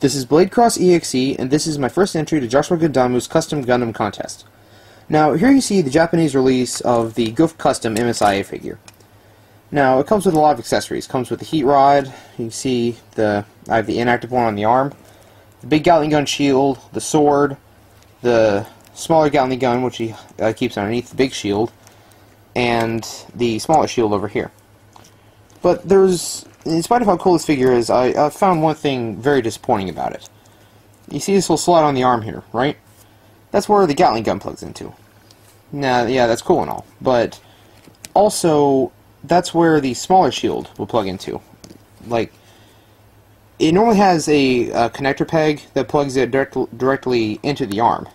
This is Blade Cross EXE, and this is my first entry to Joshua Gundamu's Custom Gundam Contest. Now, here you see the Japanese release of the Gouf Custom MSIA figure. Now, it comes with a lot of accessories. It comes with the heat rod. You can see I have the inactive one on the arm, the big Gatling gun shield, the sword, the smaller Gatling gun, which he keeps underneath the big shield, and the smaller shield over here. But in spite of how cool this figure is, I found one thing very disappointing about it. You see this little slot on the arm here, right? That's where the Gatling gun plugs into. Now, yeah, that's cool and all, but also that's where the smaller shield will plug into. Like, it normally has a connector peg that plugs it directly into the arm.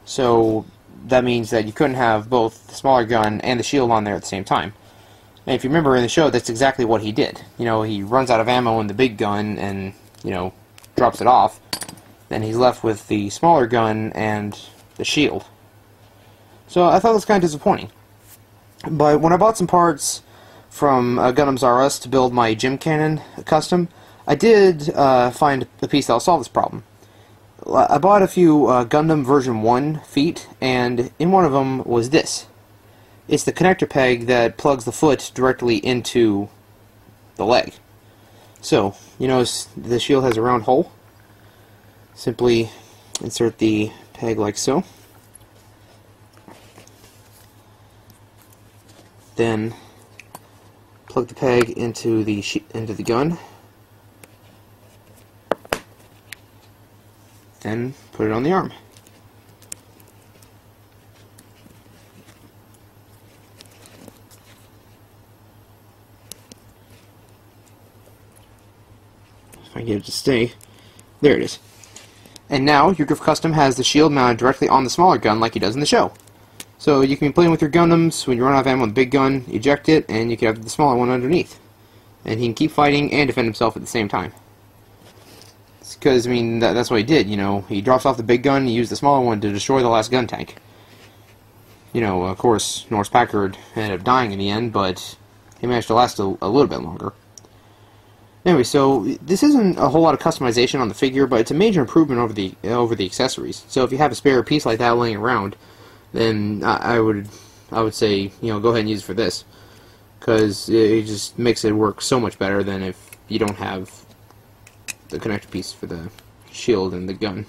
So that means that you couldn't have both the smaller gun and the shield on there at the same time. And if you remember in the show, that's exactly what he did. You know, he runs out of ammo in the big gun and, you know, drops it off. Then he's left with the smaller gun and the shield. So I thought it was kind of disappointing. But when I bought some parts from Gundam R Us to build my Gym Cannon custom, I did find a piece that'll solve this problem. I bought a few Gundam version 1 feet, and in one of them was this. It's the connector peg that plugs the foot directly into the leg. So, you notice the shield has a round hole. Simply insert the peg like so. Then plug the peg into the gun. Then put it on the arm. If I get it to stay, there it is. And now your Gouf Custom has the shield mounted directly on the smaller gun like he does in the show. So you can be playing with your Gundams. When you run out of ammo on the big gun, eject it, and you can have the smaller one underneath. And he can keep fighting and defend himself at the same time. Because, I mean, that's what he did, you know. He drops off the big gun, he used the smaller one to destroy the last gun tank. You know, of course, Norse Packard ended up dying in the end, but he managed to last a little bit longer. Anyway, so this isn't a whole lot of customization on the figure, but it's a major improvement over the accessories. So if you have a spare piece like that laying around, then I would say, you know, go ahead and use it for this, because it just makes it work so much better than if you don't have the connector piece for the shield and the gun.